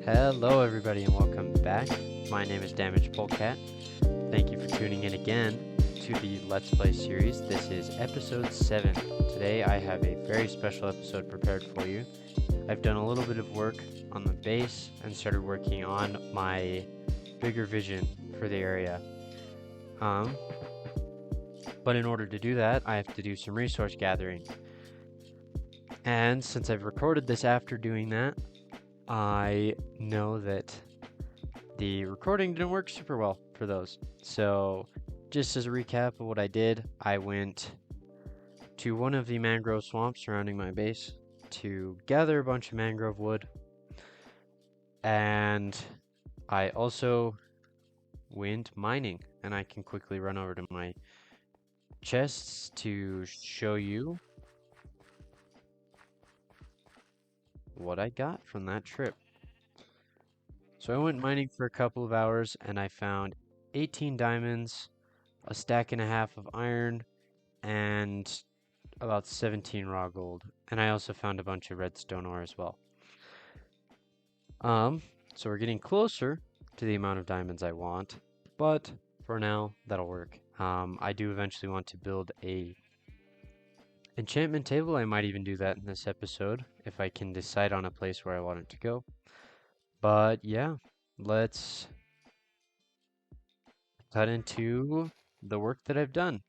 Hello, everybody, and welcome back. My name is Damaged Polecat. Thank you for tuning in again to the Let's Play series. This is episode 7. Today, I have a very special episode prepared for you. I've done a little bit of work on the base and started working on my bigger vision for the area. But in order to do that, I have to do some resource gathering. And since I've recorded this after doing that, I know that the recording didn't work super well for those. So just as a recap of what I did, I went to one of the mangrove swamps surrounding my base to gather a bunch of mangrove wood. And I also went mining, and I can quickly run over to my chests to show you what I got from that trip. So I went mining for a couple of hours and I found 18 diamonds, a stack and a half of iron, and about 17 raw gold. And I also found a bunch of redstone ore as well. So we're getting closer to the amount of diamonds I want, but for now, that'll work. I do eventually want to build a enchantment table. I might even do that in this episode if I can decide on a place where I want it to go. But yeah, let's cut into the work that I've done.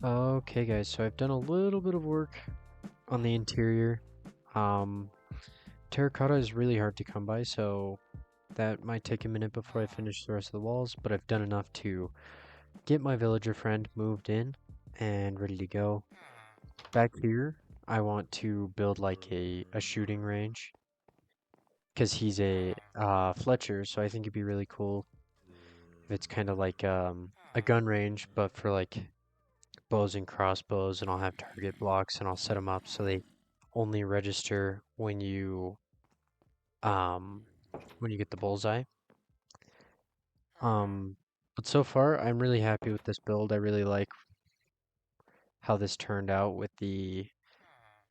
Okay guys, so I've done a little bit of work on the interior. Um, Terracotta is really hard to come by, so that might take a minute before I finish the rest of the walls, but I've done enough to get my villager friend moved in and ready to go. Back here, I want to build like a shooting range because he's a Fletcher, so I think it'd be really cool if it's kind of like a gun range, but for like bows and crossbows, and I'll have target blocks, and I'll set them up so they only register um when you get the bullseye. Um, but so far, I'm really happy with this build. I really like how this turned out with the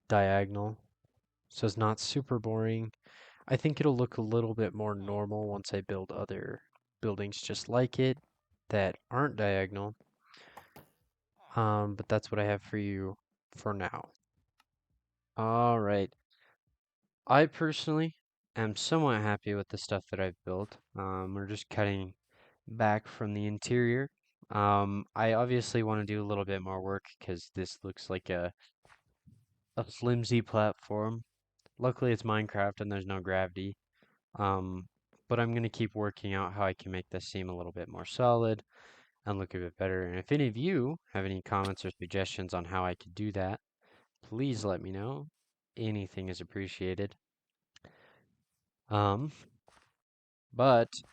diagonal. So it's not super boring. I think it'll look a little bit more normal once I build other buildings just like it that aren't diagonal. But that's what I have for you for now. All right. I personally am somewhat happy with the stuff that I've built. We're just cutting back from the interior. I obviously want to do a little bit more work because this looks like a flimsy platform. Luckily, it's Minecraft and there's no gravity. Um, but I'm going to keep working out how I can make this seem a little bit more solid and look a bit better. And if any of you have any comments or suggestions on how I could do that, please let me know. Anything is appreciated. Um,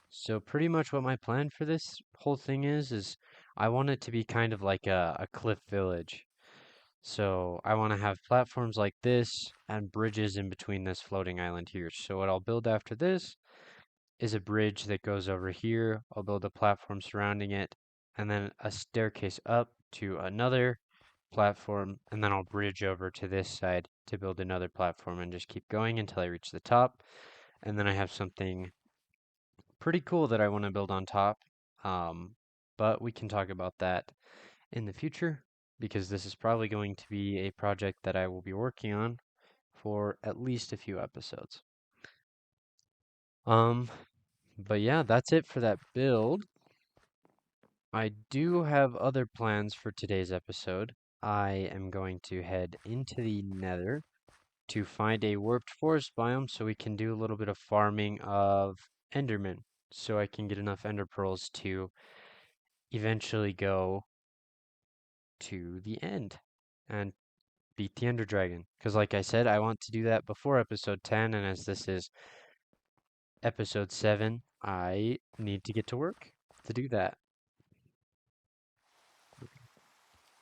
so pretty much what my plan for this whole thing is I want it to be kind of like a cliff village. So I want to have platforms like this and bridges in between this floating island here. So what I'll build after this is a bridge that goes over here. I'll build a platform surrounding it and then a staircase up to another platform, and then I'll bridge over to this side to build another platform and just keep going until I reach the top. And then I have something pretty cool that I want to build on top. Um, but we can talk about that in the future because this is probably going to be a project that I will be working on for at least a few episodes. Um, but yeah, that's it for that build. I do have other plans for today's episode. I am going to head into the nether to find a warped forest biome so we can do a little bit of farming of endermen so I can get enough ender pearls to eventually go to the end and beat the ender dragon. Because like I said, I want to do that before episode 10, and as this is episode 7, I need to get to work to do that.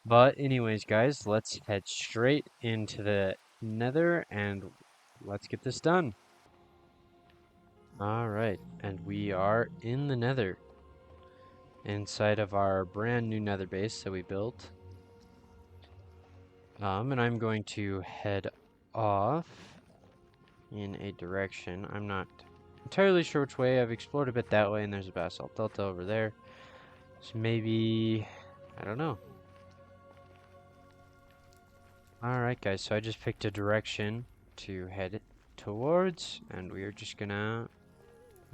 But anyways, guys, let's head straight into the nether and let's get this done. All right, and we are in the nether inside of our brand new nether base that we built. And I'm going to head off in a direction. I'm not entirely sure which way. I've explored a bit that way, and there's a basalt delta over there. So maybe, I don't know. Alright guys, so I just picked a direction to head towards, and we are just gonna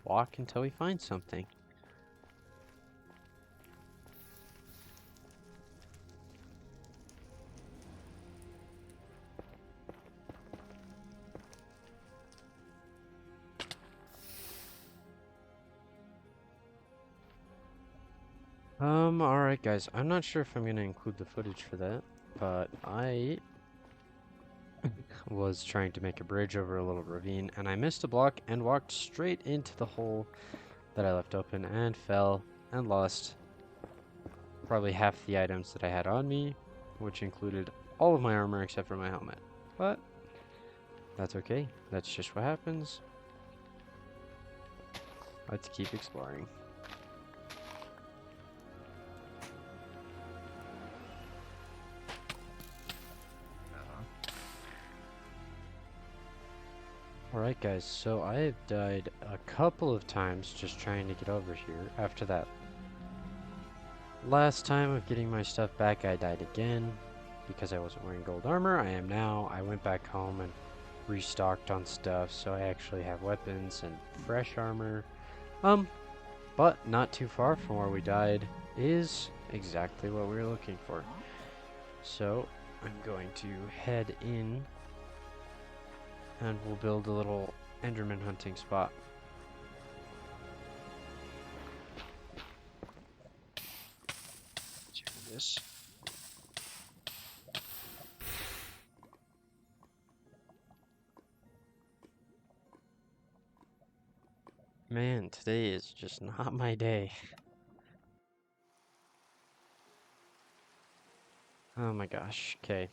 walk until we find something. Alright guys, I'm not sure if I'm gonna include the footage for that, but I was trying to make a bridge over a little ravine, and I missed a block and walked straight into the hole that I left open and fell and lost probably half the items that I had on me, which included all of my armor except for my helmet. But that's okay. That's just what happens. Let's keep exploring. Alright guys, so I have died a couple of times just trying to get over here. After that last time of getting my stuff back, I died again because I wasn't wearing gold armor. I am now. I went back home and restocked on stuff, so I actually have weapons and fresh armor. But not too far from where we died is exactly what we were looking for. So I'm going to head in and we'll build a little enderman hunting spot. Let's do this. Man, today is just not my day. Oh my gosh. Okay.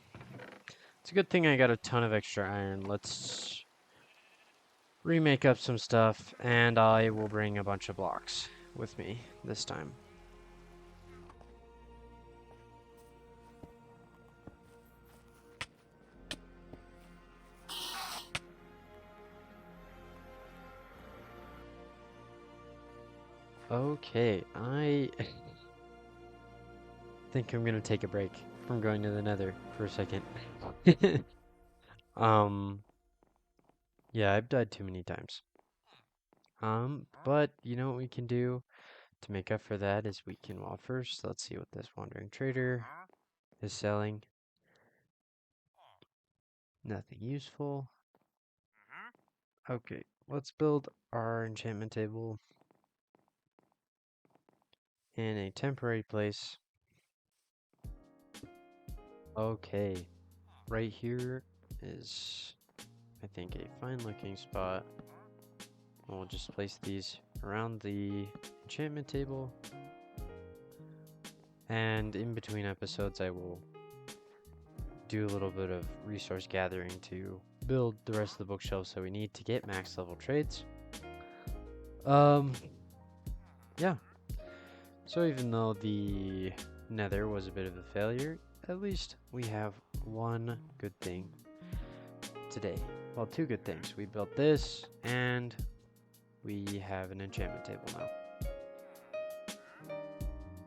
It's a good thing I got a ton of extra iron. Let's remake up some stuff, and I will bring a bunch of blocks with me this time. Okay, I think I'm gonna take a break from going to the nether for a second. Um, yeah, I've died too many times. But you know what we can do to make up for that is we can, well, first, let's see what this wandering trader is selling. Nothing useful. Okay, let's build our enchantment table in a temporary place. Okay, right here is, I think, a fine looking spot. We'll just place these around the enchantment table. And in between episodes, I will do a little bit of resource gathering to build the rest of the bookshelves that we need to get max level trades. Yeah. So even though the nether was a bit of a failure, at least we have one good thing today. Well, two good things. We built this, and we have an enchantment table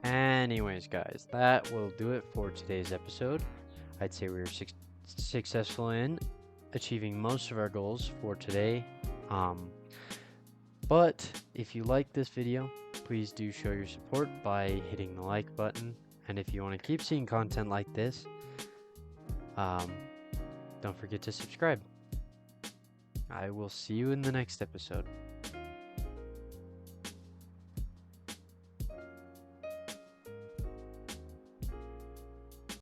now. Anyways, guys, that will do it for today's episode. I'd say we were successful in achieving most of our goals for today. But if you like this video, please do show your support by hitting the like button. And if you want to keep seeing content like this, don't forget to subscribe. I will see you in the next episode.